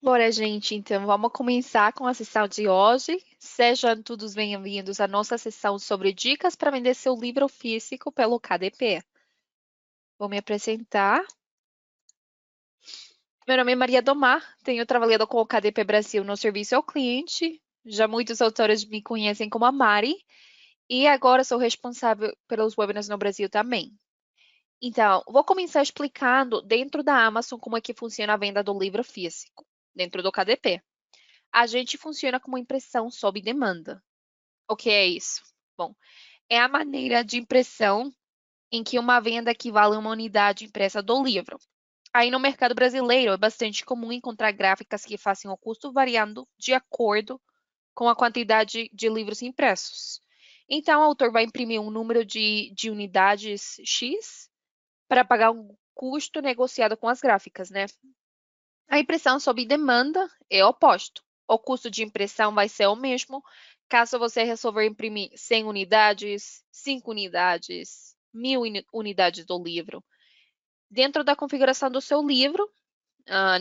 Bora, gente, então vamos começar com a sessão de hoje. Sejam todos bem-vindos à nossa sessão sobre dicas para vender seu livro físico pelo KDP. Vou me apresentar. Meu nome é Maria Domar, tenho trabalhado com o KDP Brasil no serviço ao cliente. Já muitos autores me conhecem como a Mari e agora sou responsável pelos webinars no Brasil também. Então, vou começar explicando dentro da Amazon como é que funciona a venda do livro físico, dentro do KDP. A gente funciona como impressão sob demanda. O que é isso? Bom, é a maneira de impressão em que uma venda equivale a uma unidade impressa do livro. Aí no mercado brasileiro é bastante comum encontrar gráficas que façam o custo variando de acordo com a quantidade de livros impressos. Então, o autor vai imprimir um número de unidades X para pagar um custo negociado com as gráficas, né? A impressão sob demanda é o oposto. O custo de impressão vai ser o mesmo caso você resolver imprimir 100 unidades, 5 unidades, 1000 unidades do livro. Dentro da configuração do seu livro,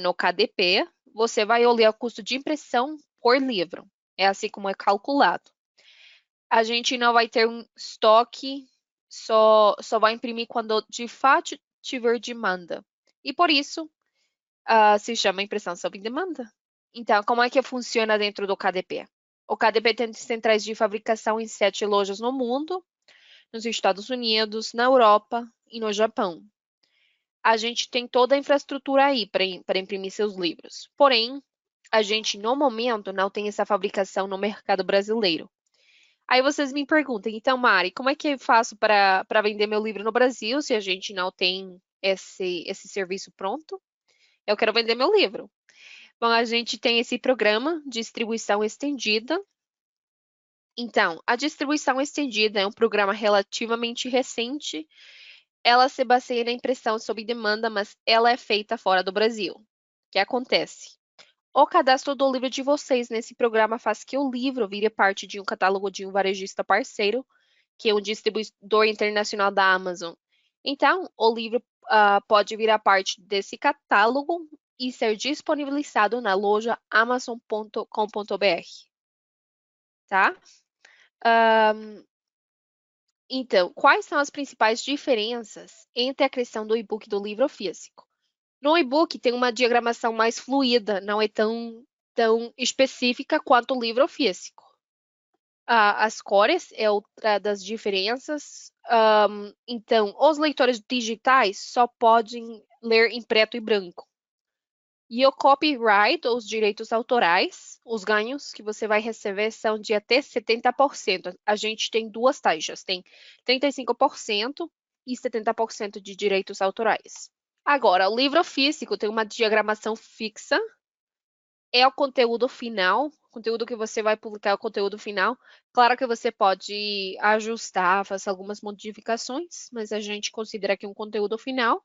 no KDP, você vai olhar o custo de impressão por livro. É assim como é calculado. A gente não vai ter um estoque, só vai imprimir quando de fato tiver demanda. E por isso, se chama impressão sob demanda. Então, como é que funciona dentro do KDP? O KDP tem centrais de fabricação em 7 lojas no mundo, nos Estados Unidos, na Europa e no Japão. A gente tem toda a infraestrutura aí para imprimir seus livros. Porém, a gente, no momento, não tem essa fabricação no mercado brasileiro. Aí vocês me perguntam, então, Mari, como é que eu faço para vender meu livro no Brasil se a gente não tem esse serviço pronto? Eu quero vender meu livro. Bom, a gente tem esse programa de distribuição estendida. Então, a distribuição estendida é um programa relativamente recente. Ela se baseia na impressão sob demanda, mas ela é feita fora do Brasil. O que acontece? O cadastro do livro de vocês nesse programa faz que o livro vire parte de um catálogo de um varejista parceiro, que é um distribuidor internacional da Amazon. Então, o livro pode virar parte desse catálogo e ser disponibilizado na loja amazon.com.br, tá? Então, quais são as principais diferenças entre a criação do e-book e do livro físico? No e-book tem uma diagramação mais fluida, não é tão específica quanto o livro físico. As cores é outra das diferenças. Então, os leitores digitais só podem ler em preto e branco. E o copyright, ou os direitos autorais, os ganhos que você vai receber são de até 70%. A gente tem duas taxas, tem 35% e 70% de direitos autorais. Agora, o livro físico tem uma diagramação fixa, é o conteúdo final, o conteúdo que você vai publicar é o conteúdo final. Claro que você pode ajustar, fazer algumas modificações, mas a gente considera que é um conteúdo final.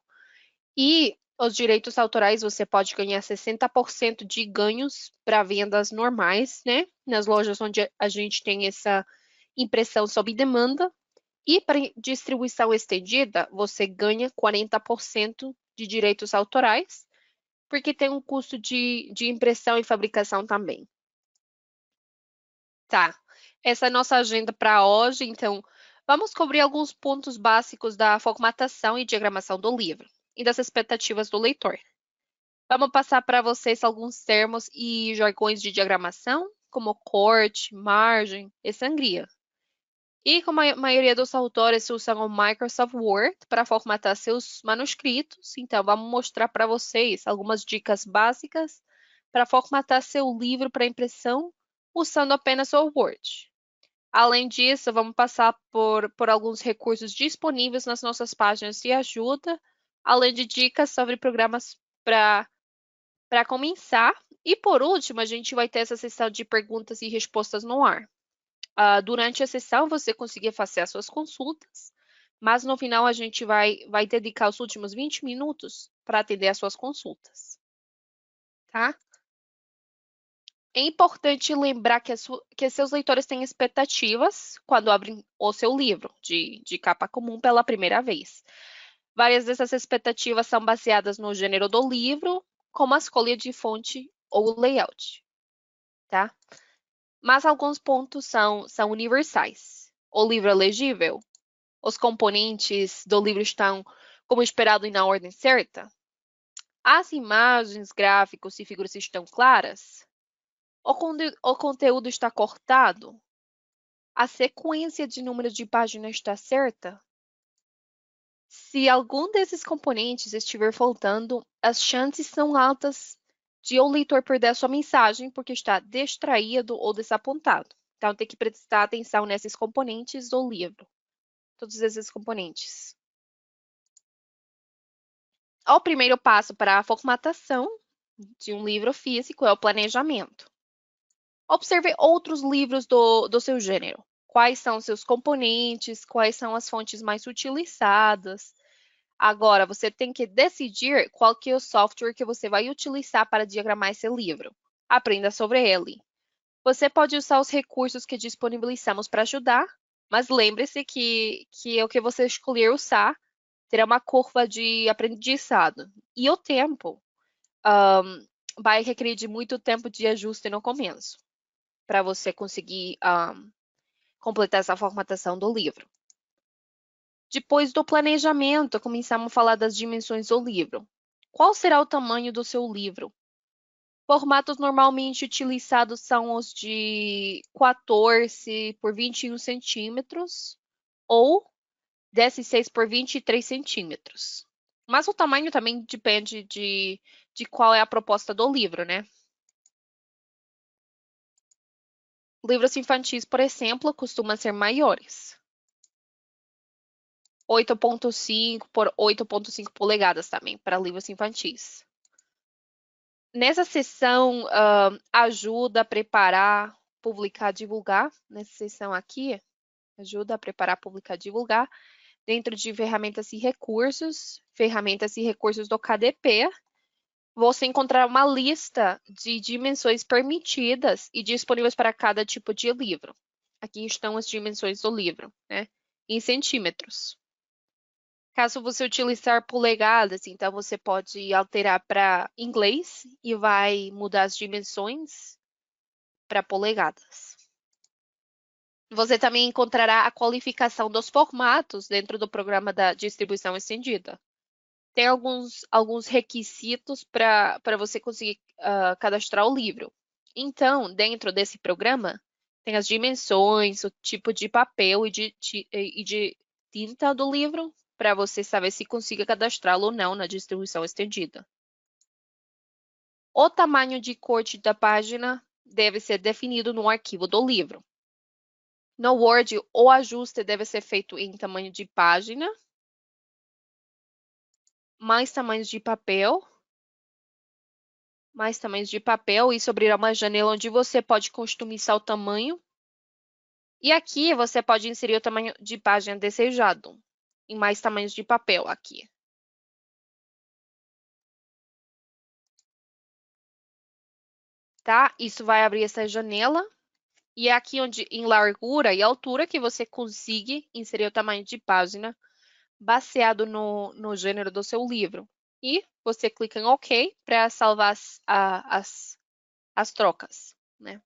E os direitos autorais, você pode ganhar 60% de ganhos para vendas normais, né? Nas lojas onde a gente tem essa impressão sob demanda. E para distribuição estendida, você ganha 40% de direitos autorais, porque tem um custo de impressão e fabricação também. Tá, essa é a nossa agenda para hoje, então vamos cobrir alguns pontos básicos da formatação e diagramação do livro e das expectativas do leitor. Vamos passar para vocês alguns termos e jargões de diagramação, como corte, margem e sangria. E como a maioria dos autores usam o Microsoft Word para formatar seus manuscritos, então vamos mostrar para vocês algumas dicas básicas para formatar seu livro para impressão usando apenas o Word. Além disso, vamos passar por alguns recursos disponíveis nas nossas páginas de ajuda, além de dicas sobre programas para começar. E por último, a gente vai ter essa sessão de perguntas e respostas no ar. Durante a sessão, você conseguir fazer as suas consultas, mas no final a gente vai dedicar os últimos 20 minutos para atender as suas consultas, tá? É importante lembrar que seus leitores têm expectativas quando abrem o seu livro de capa comum pela primeira vez. Várias dessas expectativas são baseadas no gênero do livro, como a escolha de fonte ou o layout, tá? Mas alguns pontos são universais. O livro é legível? Os componentes do livro estão como esperado e na ordem certa? As imagens, gráficos e figuras estão claras? O conteúdo está cortado? A sequência de número de páginas está certa? Se algum desses componentes estiver faltando, as chances são altas de o leitor perder a sua mensagem porque está distraído ou desapontado. Então, tem que prestar atenção nesses componentes do livro. Todos esses componentes. O primeiro passo para a formatação de um livro físico é o planejamento. Observe outros livros do seu gênero. Quais são seus componentes, quais são as fontes mais utilizadas. Agora, você tem que decidir qual que é o software que você vai utilizar para diagramar esse livro. Aprenda sobre ele. Você pode usar os recursos que disponibilizamos para ajudar, mas lembre-se que o que você escolher usar terá uma curva de aprendizado. E o tempo vai requerer de muito tempo de ajuste no começo, para você conseguir completar essa formatação do livro. Depois do planejamento, começamos a falar das dimensões do livro. Qual será o tamanho do seu livro? Formatos normalmente utilizados são os de 14 por 21 centímetros ou 16 por 23 centímetros. Mas o tamanho também depende de qual é a proposta do livro, né? Livros infantis, por exemplo, costumam ser maiores. 8,5 por 8,5 polegadas também, para livros infantis. Nessa sessão, ajuda a preparar, publicar, divulgar. Nessa sessão aqui, ajuda a preparar, publicar, divulgar. Dentro de ferramentas e recursos do KDP, você encontrará uma lista de dimensões permitidas e disponíveis para cada tipo de livro. Aqui estão as dimensões do livro, né? Em centímetros. Caso você utilizar polegadas, então você pode alterar para inglês e vai mudar as dimensões para polegadas. Você também encontrará a qualificação dos formatos dentro do programa da distribuição estendida. Tem alguns requisitos para você conseguir cadastrar o livro. Então, dentro desse programa, tem as dimensões, o tipo de papel e de tinta do livro, para você saber se consiga cadastrá-lo ou não na distribuição estendida. O tamanho de corte da página deve ser definido no arquivo do livro. No Word, o ajuste deve ser feito em tamanho de página, mais tamanhos de papel, isso abrirá uma janela onde você pode customizar o tamanho. E aqui você pode inserir o tamanho de página desejado, em mais tamanhos de papel aqui. Tá? Isso vai abrir essa janela. E é aqui onde, em largura e altura, que você consegue inserir o tamanho de página baseado no gênero do seu livro. E você clica em OK para salvar as trocas, né?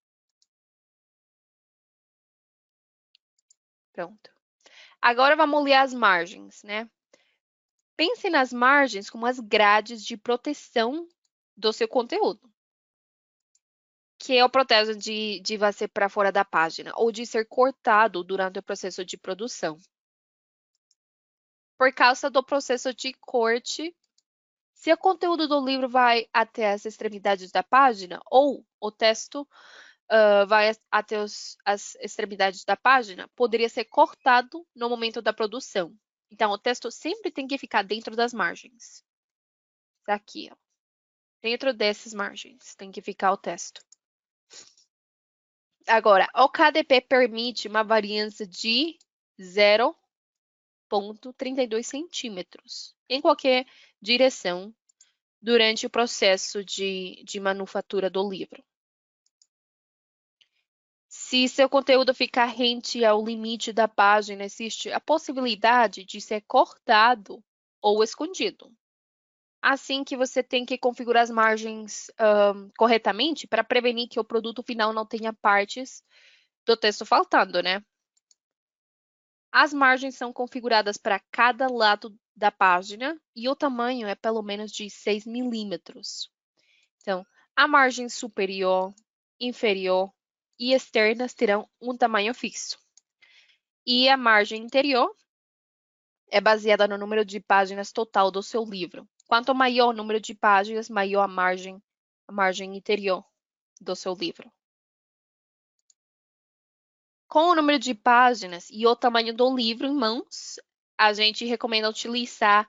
Pronto. Agora vamos olhar as margens, né? Pense nas margens como as grades de proteção do seu conteúdo, que é o protege de você para fora da página ou de ser cortado durante o processo de produção. Por causa do processo de corte, se o conteúdo do livro vai até as extremidades da página ou o texto vai até as extremidades da página, poderia ser cortado no momento da produção. Então, o texto sempre tem que ficar dentro das margens. Aqui, ó. Dentro dessas margens tem que ficar o texto. Agora, o KDP permite uma variância de 0,32 centímetros em qualquer direção durante o processo de manufatura do livro. Se seu conteúdo ficar rente ao limite da página, existe a possibilidade de ser cortado ou escondido. assim que você tem que configurar as margens corretamente para prevenir que o produto final não tenha partes do texto faltando, né? As margens são configuradas para cada lado da página e o tamanho é pelo menos de 6 milímetros. Então, a margem superior, inferior e externas terão um tamanho fixo. E a margem interior é baseada no número de páginas total do seu livro. Quanto maior o número de páginas, maior a margem interior do seu livro. Com o número de páginas e o tamanho do livro em mãos, a gente recomenda utilizar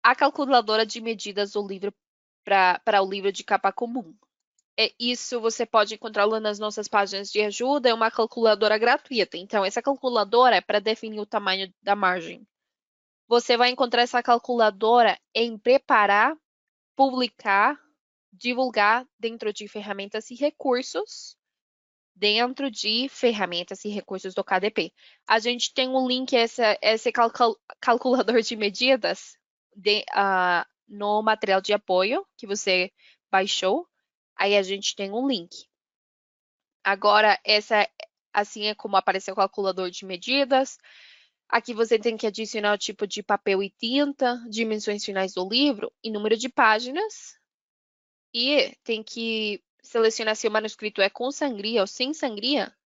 a calculadora de medidas do livro para o livro de capa comum. Isso você pode encontrá-lo nas nossas páginas de ajuda, é uma calculadora gratuita. Então, essa calculadora é para definir o tamanho da margem. Você vai encontrar essa calculadora em preparar, publicar, divulgar dentro de ferramentas e recursos, do KDP. A gente tem um link, esse calculador de medidas no material de apoio que você baixou. Aí a gente tem um link. Agora, assim é como apareceu o calculador de medidas. Aqui você tem que adicionar o tipo de papel e tinta, dimensões finais do livro e número de páginas. E tem que selecionar se o manuscrito é com sangria ou sem sangria.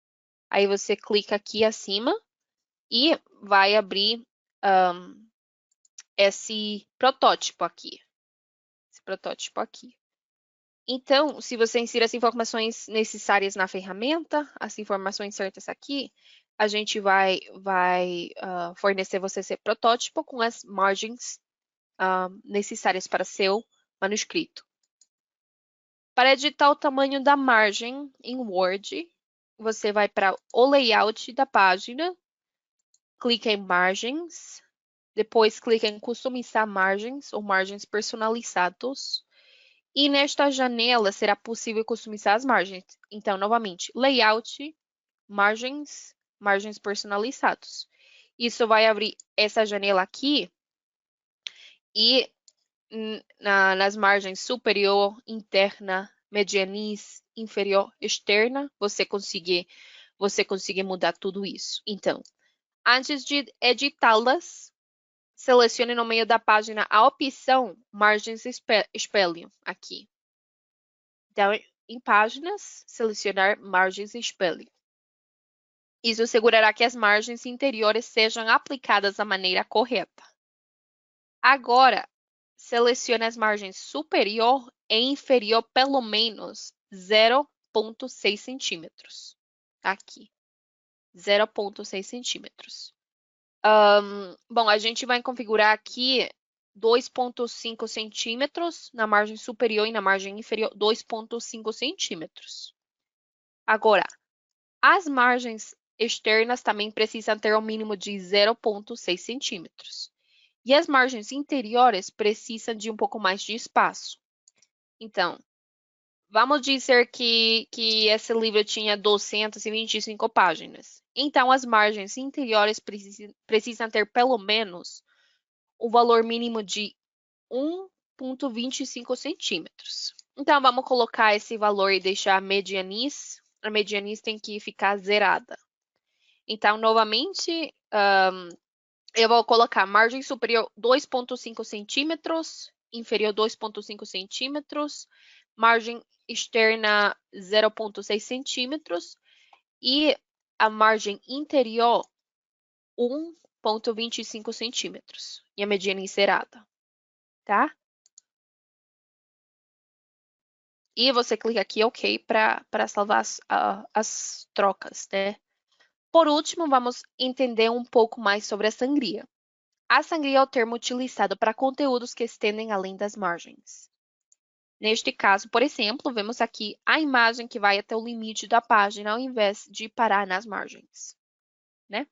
Aí você clica aqui acima e vai abrir esse protótipo aqui. Então, se você insere as informações necessárias na ferramenta, as informações certas aqui, a gente vai fornecer você esse protótipo com as margens necessárias para seu manuscrito. Para editar o tamanho da margem em Word, você vai para o layout da página, clica em margens, depois clica em customizar margens ou margens personalizados. E nesta janela será possível customizar as margens. Então, novamente, layout, margens personalizados. Isso vai abrir essa janela aqui e nas margens superior, interna, medianis, inferior, externa, você conseguir mudar tudo isso. Então, antes de editá-las, selecione no meio da página a opção Margens Spelling aqui. Então, em páginas, selecionar Margens Spelling. Isso assegurará que as margens interiores sejam aplicadas da maneira correta. Agora, selecione as margens superior e inferior pelo menos 0,6 centímetros. Aqui, 0,6 centímetros. Bom, a gente vai configurar aqui 2,5 centímetros na margem superior e na margem inferior 2,5 centímetros. Agora, as margens externas também precisam ter um mínimo de 0,6 centímetros. E as margens interiores precisam de um pouco mais de espaço. Então, vamos dizer que esse livro tinha 225 páginas. Então, as margens interiores precisam ter pelo menos o valor mínimo de 1,25 centímetros. Então, vamos colocar esse valor e deixar a medianis. A medianis tem que ficar zerada. Então, novamente, eu vou colocar margem superior 2,5 centímetros, inferior 2,5 centímetros, margem externa 0,6 centímetros e a margem interior 1,25 centímetros. E a mediana encerada, tá? E você clica aqui OK para salvar as trocas, né? Por último, vamos entender um pouco mais sobre a sangria. A sangria é o termo utilizado para conteúdos que estendem além das margens. Neste caso, por exemplo, vemos aqui a imagem que vai até o limite da página ao invés de parar nas margens, né?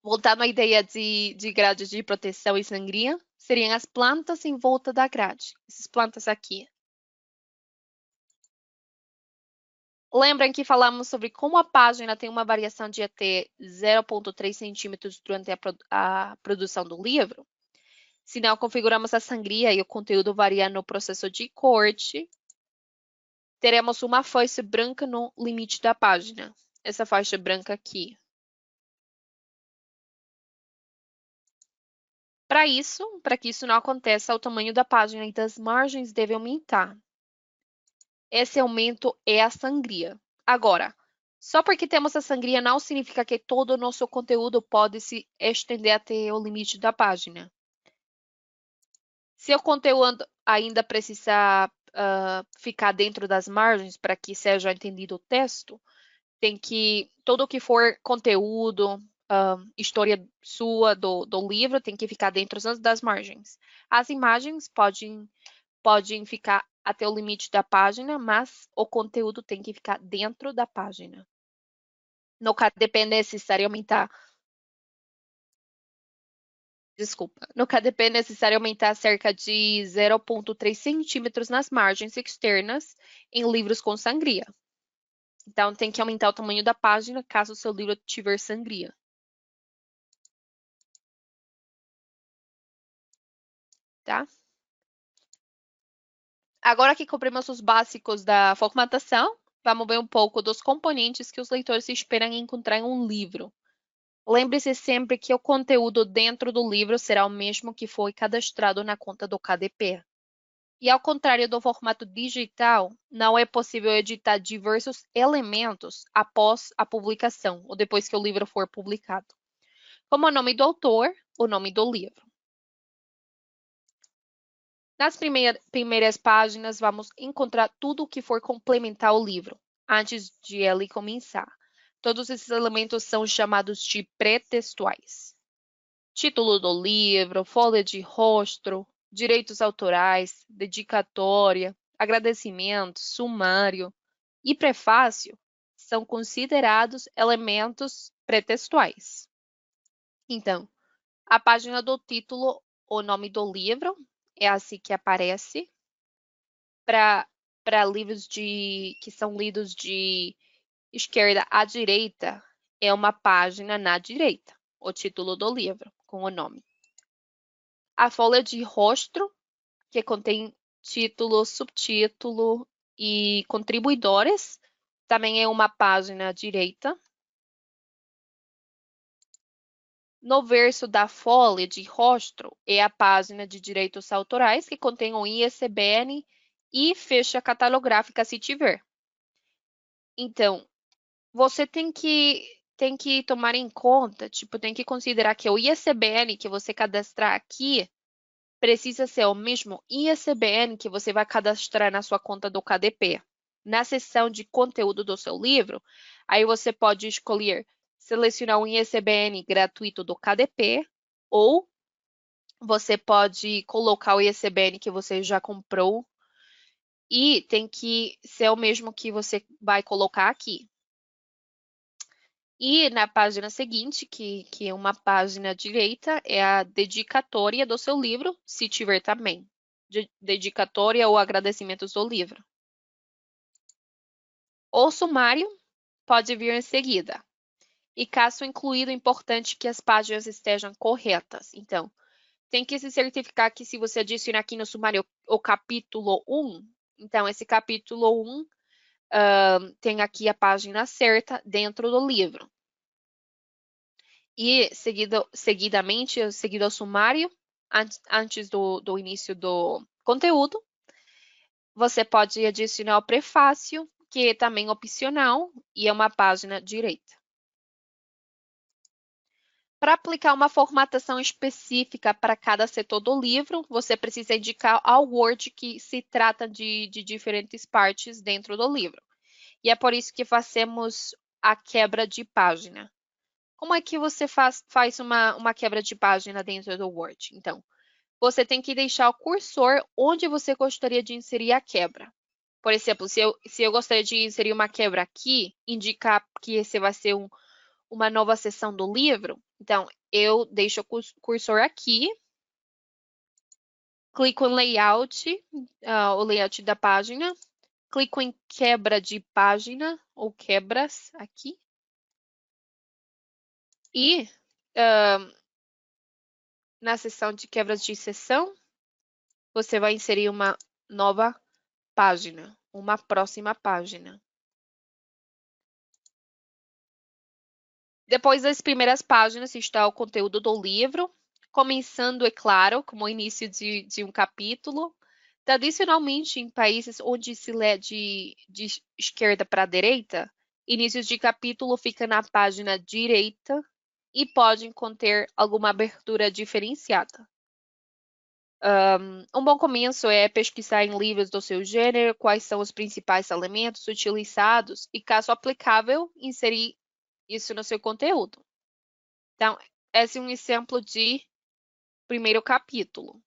Voltando à ideia de grades de proteção e sangria, seriam as plantas em volta da grade. Essas plantas aqui. Lembram que falamos sobre como a página tem uma variação de até 0,3 centímetros durante a produção do livro? Se não configuramos a sangria e o conteúdo varia no processo de corte, teremos uma faixa branca no limite da página. Essa faixa branca aqui. Para que isso não aconteça, o tamanho da página e das margens deve aumentar. Esse aumento é a sangria. Agora, só porque temos a sangria não significa que todo o nosso conteúdo pode se estender até o limite da página. Se o conteúdo ainda precisar ficar dentro das margens para que seja entendido o texto, todo o que for conteúdo, história sua do livro, tem que ficar dentro das margens. As imagens podem ficar até o limite da página, mas o conteúdo tem que ficar dentro da página. No KDP é necessário aumentar. Desculpa. No KDP é necessário aumentar cerca de 0,3 centímetros nas margens externas em livros com sangria. Então, tem que aumentar o tamanho da página caso o seu livro tiver sangria. Tá? Agora que cobrimos os básicos da formatação, vamos ver um pouco dos componentes que os leitores esperam encontrar em um livro. Lembre-se sempre que o conteúdo dentro do livro será o mesmo que foi cadastrado na conta do KDP. E ao contrário do formato digital, não é possível editar diversos elementos após a publicação ou depois que o livro for publicado, como o nome do autor, o nome do livro. Nas primeiras páginas, vamos encontrar tudo o que for complementar o livro, antes de ele começar. Todos esses elementos são chamados de pré-textuais. Título do livro, folha de rosto, direitos autorais, dedicatória, agradecimento, sumário e prefácio são considerados elementos pré-textuais. Então, a página do título, o nome do livro, é assim que aparece. Para livros que são lidos de esquerda à direita, é uma página na direita, o título do livro, com o nome. A folha de rosto, que contém título, subtítulo e contribuidores, também é uma página à direita. No verso da folha de rosto é a página de direitos autorais, que contém o ISBN e ficha catalográfica, se tiver. Então, você tem que tomar em conta, tem que considerar que o ISBN que você cadastrar aqui precisa ser o mesmo ISBN que você vai cadastrar na sua conta do KDP. Na seção de conteúdo do seu livro, aí você pode escolher selecionar um ISBN gratuito do KDP ou você pode colocar o ISBN que você já comprou e tem que ser o mesmo que você vai colocar aqui. E na página seguinte, que é uma página direita, é a dedicatória do seu livro, se tiver também. Dedicatória ou agradecimentos do livro. O sumário pode vir em seguida. E caso incluído, é importante que as páginas estejam corretas. Então, tem que se certificar que se você adicionar aqui no sumário o capítulo 1, então esse capítulo 1 tem aqui a página certa dentro do livro. E seguido ao sumário, antes do início do conteúdo, você pode adicionar o prefácio, que é também opcional e é uma página direita. Para aplicar uma formatação específica para cada setor do livro, você precisa indicar ao Word que se trata de diferentes partes dentro do livro. E é por isso que fazemos a quebra de página. Como é que você faz uma quebra de página dentro do Word? Então, você tem que deixar o cursor onde você gostaria de inserir a quebra. Por exemplo, se eu gostaria de inserir uma quebra aqui, indicar que esse vai ser uma nova seção do livro, então eu deixo o cursor aqui, clico em layout, o layout da página, clico em quebra de página ou quebras aqui e na seção de quebras de seção, você vai inserir uma nova página, uma próxima página. Depois das primeiras páginas está o conteúdo do livro, começando, é claro, como o início de um capítulo. Tradicionalmente, em países onde se lê de esquerda para direita, inícios de capítulo fica na página direita e podem conter alguma abertura diferenciada. Um bom começo é pesquisar em livros do seu gênero quais são os principais elementos utilizados e, caso aplicável, inserir isso no seu conteúdo. Então, esse é um exemplo de primeiro capítulo.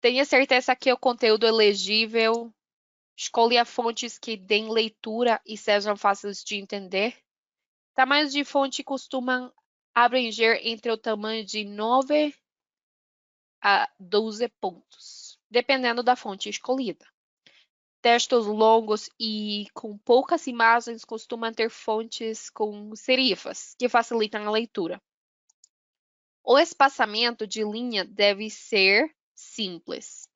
Tenha certeza que o conteúdo é legível. Escolha fontes que deem leitura e sejam fáceis de entender. Tamanhos de fonte costumam abranger entre o tamanho de 9 a 12 pontos, dependendo da fonte escolhida. Textos longos e com poucas imagens costumam ter fontes com serifas, que facilitam a leitura. O espaçamento de linha deve ser simples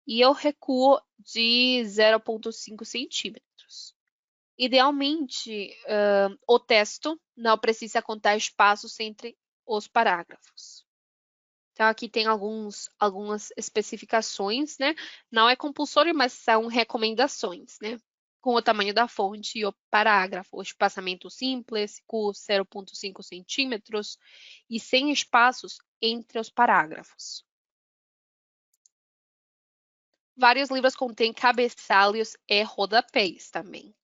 e o recuo de 0,5 centímetros. Idealmente, o texto não precisa contar espaços entre os parágrafos. Então, aqui tem algumas especificações, né? Não é compulsório, mas são recomendações, né? Com o tamanho da fonte e o parágrafo, o espaçamento simples, com 0,5 centímetros e sem espaços entre os parágrafos. Vários livros contêm cabeçalhos e rodapés também.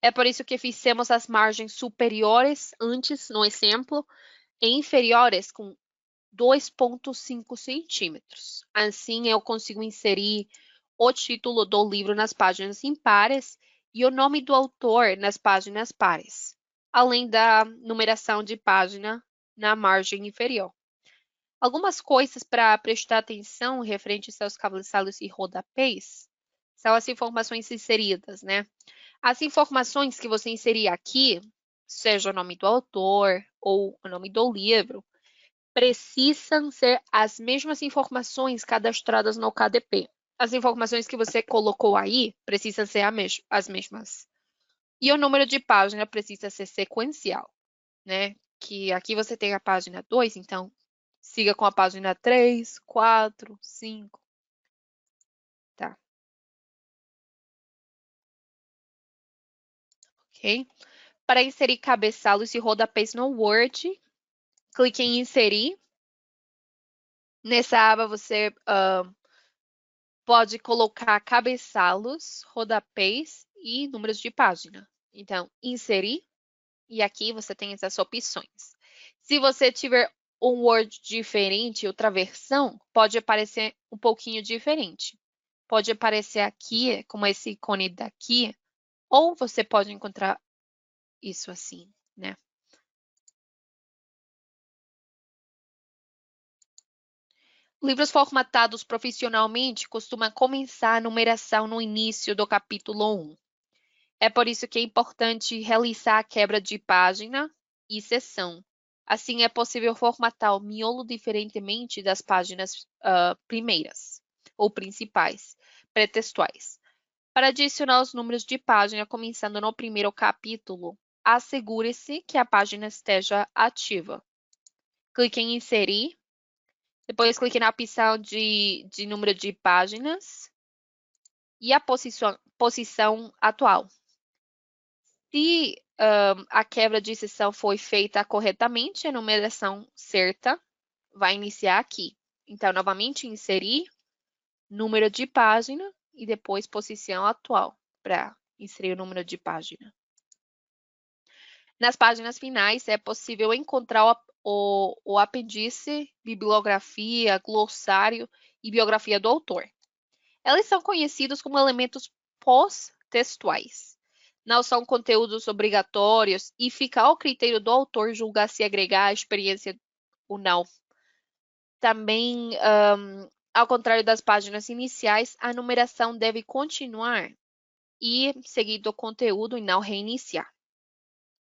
É por isso que fizemos as margens superiores antes, no exemplo, e inferiores com 2,5 centímetros. Assim, eu consigo inserir o título do livro nas páginas impares e o nome do autor nas páginas pares, além da numeração de página na margem inferior. Algumas coisas para prestar atenção referentes aos cabeçalhos e rodapés são as informações inseridas, né? As informações que você inserir aqui, seja o nome do autor ou o nome do livro, precisam ser as mesmas informações cadastradas no KDP. As informações que você colocou aí precisam ser as mesmas. E o número de página precisa ser sequencial, né? Que aqui você tem a página 2, então siga com a página 3, 4, 5. Tá. Ok? Para inserir cabeçalhos e rodapés no Word, clique em inserir. Nessa aba você pode colocar cabeçalhos, rodapés e números de página. Então, inserir, e aqui você tem essas opções. Se você tiver um Word diferente, outra versão, pode aparecer um pouquinho diferente. Pode aparecer aqui, como esse ícone daqui, ou você pode encontrar isso assim, né? Livros formatados profissionalmente costumam começar a numeração no início do capítulo 1. É por isso que é importante realizar a quebra de página e seção. Assim, é possível formatar o miolo diferentemente das páginas primeiras ou principais, pretextuais. Para adicionar os números de página começando no primeiro capítulo, assegure-se que a página esteja ativa. Clique em Inserir. Depois clique na opção de número de páginas e a posição atual. Se a quebra de seção foi feita corretamente, a numeração certa vai iniciar aqui. Então, novamente, inserir número de página e depois posição atual para inserir o número de página. Nas páginas finais, é possível encontrar o apêndice, bibliografia, glossário e biografia do autor. Eles são conhecidos como elementos pós-textuais. Não são conteúdos obrigatórios e fica ao critério do autor julgar se agregar a experiência ou não. Também, ao contrário das páginas iniciais, a numeração deve continuar e seguir do conteúdo e não reiniciar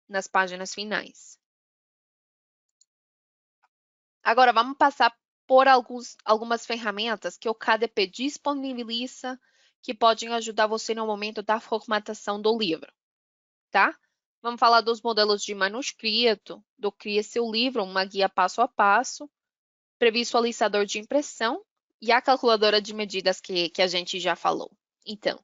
nas páginas finais. Agora, vamos passar por algumas ferramentas que o KDP disponibiliza que podem ajudar você no momento da formatação do livro, tá? Vamos falar dos modelos de manuscrito, do Cria Seu Livro, uma guia passo a passo, previsualizador de impressão e a calculadora de medidas que a gente já falou. Então,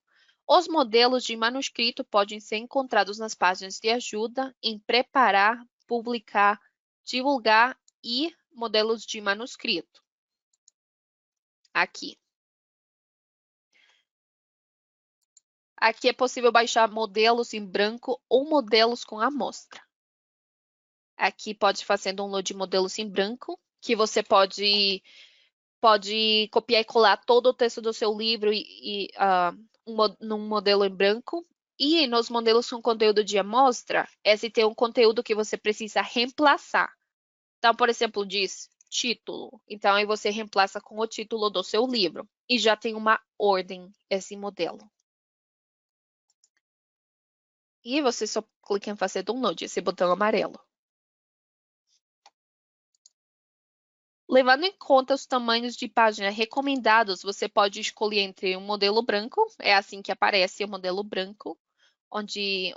os modelos de manuscrito podem ser encontrados nas páginas de ajuda em preparar, publicar, divulgar e modelos de manuscrito. Aqui. Aqui é possível baixar modelos em branco ou modelos com amostra. Aqui pode fazer download de modelos em branco, que você pode copiar e colar todo o texto do seu livro num modelo em branco. E nos modelos com conteúdo de amostra, esse tem um conteúdo que você precisa reemplaçar. Então, por exemplo, diz título. Então, aí você reemplaça com o título do seu livro. E já tem uma ordem esse modelo. E você só clica em fazer download, esse botão amarelo. Levando em conta os tamanhos de página recomendados, você pode escolher entre um modelo branco, é assim que aparece o modelo branco, onde,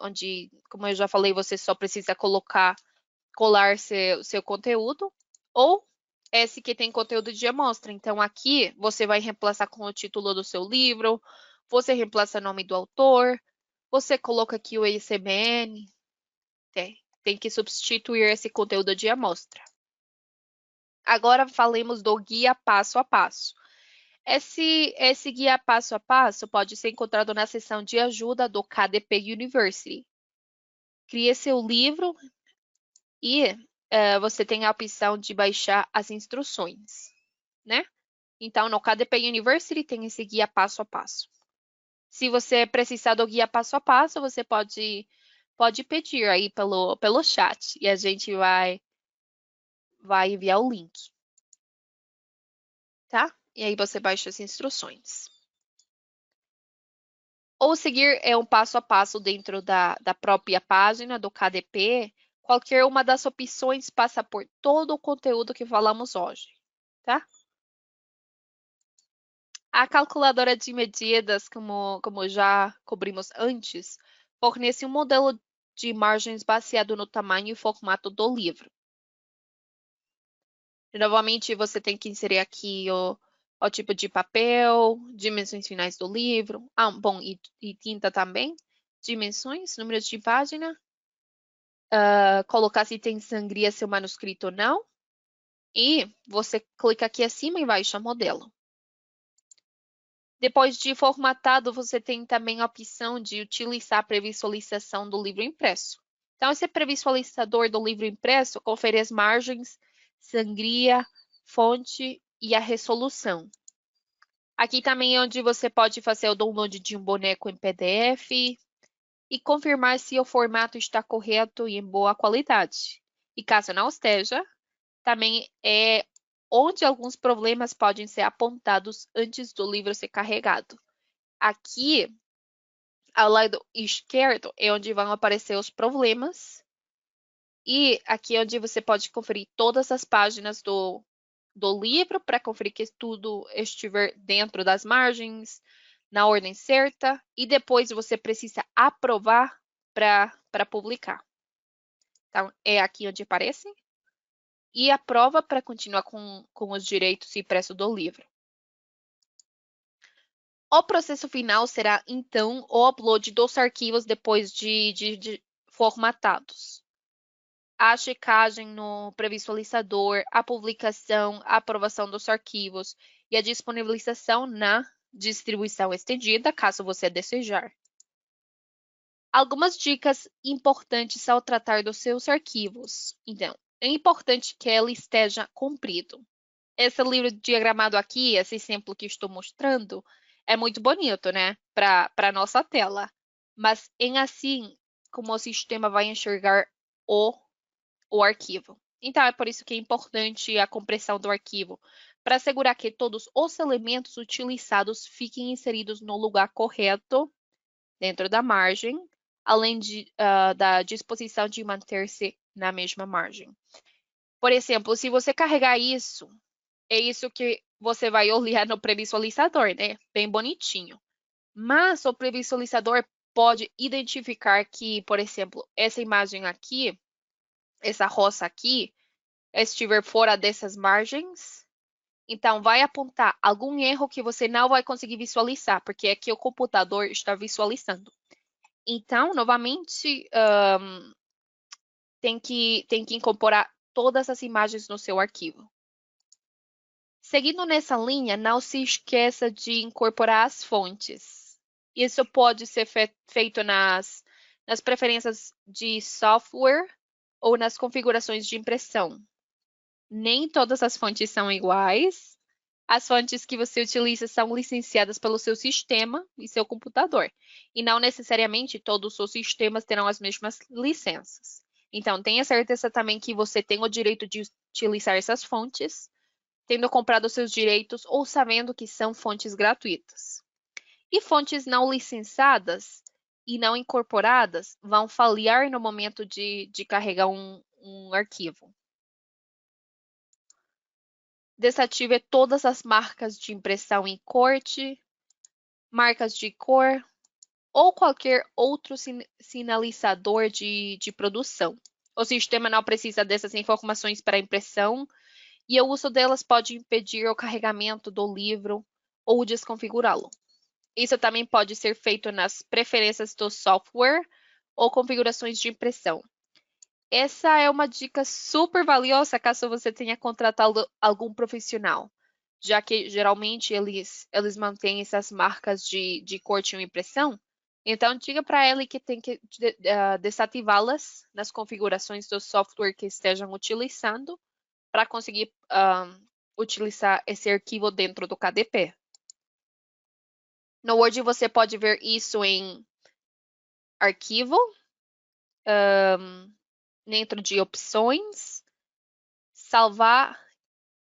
como eu já falei, você só precisa colar seu conteúdo, ou esse que tem conteúdo de amostra. Então, aqui você vai reemplaçar com o título do seu livro, você reemplaça o nome do autor, você coloca aqui o ISBN, tem que substituir esse conteúdo de amostra. Agora falemos do guia passo a passo. Esse guia passo a passo pode ser encontrado na seção de ajuda do KDP University. Crie seu livro e você tem a opção de baixar as instruções, né? Então, no KDP University tem esse guia passo a passo. Se você precisar do guia passo a passo, você pode pedir aí pelo chat e a gente vai enviar o link, tá? E aí você baixa as instruções. Ou seguir um passo a passo dentro da própria página do KDP, qualquer uma das opções passa por todo o conteúdo que falamos hoje, tá? A calculadora de medidas, como já cobrimos antes, fornece um modelo de margens baseado no tamanho e formato do livro. E, novamente, você tem que inserir aqui o tipo de papel, dimensões finais do livro. Bom, e tinta também. Dimensões, números de página. Colocar se tem sangria seu manuscrito ou não. E você clica aqui acima e baixa modelo. Depois de formatado, você tem também a opção de utilizar a previsualização do livro impresso. Então, esse previsualizador do livro impresso confere as margens, sangria, fonte e a resolução. Aqui também é onde você pode fazer o download de um boneco em PDF e confirmar se o formato está correto e em boa qualidade. E caso não esteja, também é onde alguns problemas podem ser apontados antes do livro ser carregado. Aqui, ao lado esquerdo, é onde vão aparecer os problemas. E aqui é onde você pode conferir todas as páginas do livro para conferir que tudo estiver dentro das margens, na ordem certa. E depois você precisa aprovar para publicar. Então, é aqui onde aparece. E aprova para continuar com os direitos impressos do livro. O processo final será, então, o upload dos arquivos depois de formatados. A checagem no previsualizador, a publicação, a aprovação dos arquivos e a disponibilização na distribuição estendida, caso você desejar. Algumas dicas importantes ao tratar dos seus arquivos. Então, é importante que ele esteja comprido. Esse livro diagramado aqui, esse exemplo que estou mostrando, é muito bonito, né? Para a nossa tela. Mas, em assim, como o sistema vai enxergar o arquivo. Então, é por isso que é importante a compressão do arquivo, para assegurar que todos os elementos utilizados fiquem inseridos no lugar correto, dentro da margem, além da disposição de manter-se na mesma margem. Por exemplo, se você carregar isso, é isso que você vai olhar no previsualizador, né? Bem bonitinho. Mas o previsualizador pode identificar que, por exemplo, essa imagem aqui, essa roça aqui, estiver fora dessas margens. Então, vai apontar algum erro que você não vai conseguir visualizar, porque é que o computador está visualizando. Então, novamente, tem que incorporar todas as imagens no seu arquivo. Seguindo nessa linha, não se esqueça de incorporar as fontes. Isso pode ser feito nas preferências de software ou nas configurações de impressão. Nem todas as fontes são iguais. As fontes que você utiliza são licenciadas pelo seu sistema e seu computador. E não necessariamente todos os sistemas terão as mesmas licenças. Então, tenha certeza também que você tem o direito de utilizar essas fontes, tendo comprado seus direitos ou sabendo que são fontes gratuitas. E fontes não licenciadas e não incorporadas vão falhar no momento de carregar um arquivo. Desative todas as marcas de impressão em corte, marcas de cor ou qualquer outro sinalizador de produção. O sistema não precisa dessas informações para impressão e o uso delas pode impedir o carregamento do livro ou desconfigurá-lo. Isso também pode ser feito nas preferências do software ou configurações de impressão. Essa é uma dica super valiosa caso você tenha contratado algum profissional, já que geralmente eles mantêm essas marcas de corte e impressão. Então, diga para ele que tem que desativá-las nas configurações do software que estejam utilizando para conseguir utilizar esse arquivo dentro do KDP. No Word você pode ver isso em arquivo, dentro de opções, salvar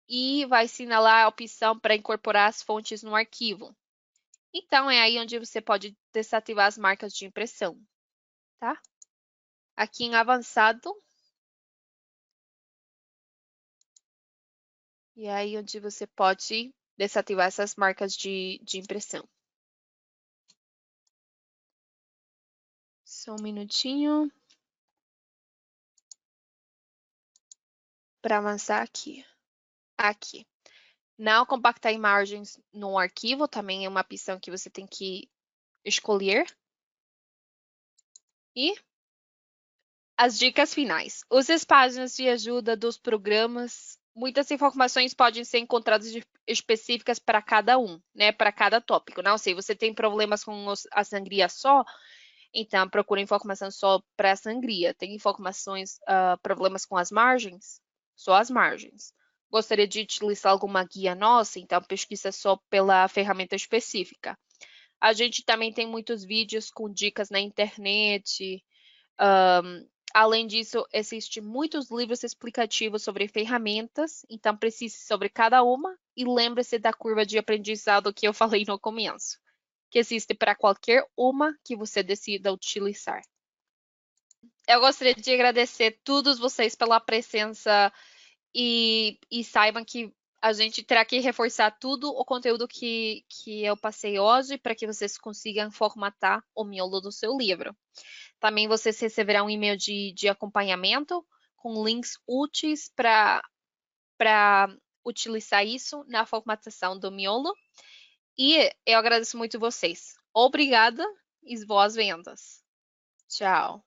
e vai assinalar a opção para incorporar as fontes no arquivo. Então, é aí onde você pode desativar as marcas de impressão, tá? Aqui em avançado. E aí onde você pode desativar essas marcas de impressão. Só um minutinho. Para avançar aqui. Aqui. Não compactar imagens no arquivo também é uma opção que você tem que escolher. E as dicas finais. Use as páginas de ajuda dos programas. Muitas informações podem ser encontradas específicas para cada um, né? Para cada tópico. Não sei, você tem problemas com a sangria só? Então, procure informação só para a sangria. Tem informações, problemas com as margens? Só as margens. Gostaria de utilizar alguma guia nossa? Então, pesquisa só pela ferramenta específica. A gente também tem muitos vídeos com dicas na internet. Além disso, existem muitos livros explicativos sobre ferramentas, então precise sobre cada uma e lembre-se da curva de aprendizado que eu falei no começo, que existe para qualquer uma que você decida utilizar. Eu gostaria de agradecer a todos vocês pela presença e saibam que a gente terá que reforçar tudo o conteúdo que eu passei hoje para que vocês consigam formatar o miolo do seu livro. Também vocês receberão um e-mail de acompanhamento com links úteis para utilizar isso na formatação do miolo. E eu agradeço muito vocês. Obrigada e boas vendas. Tchau.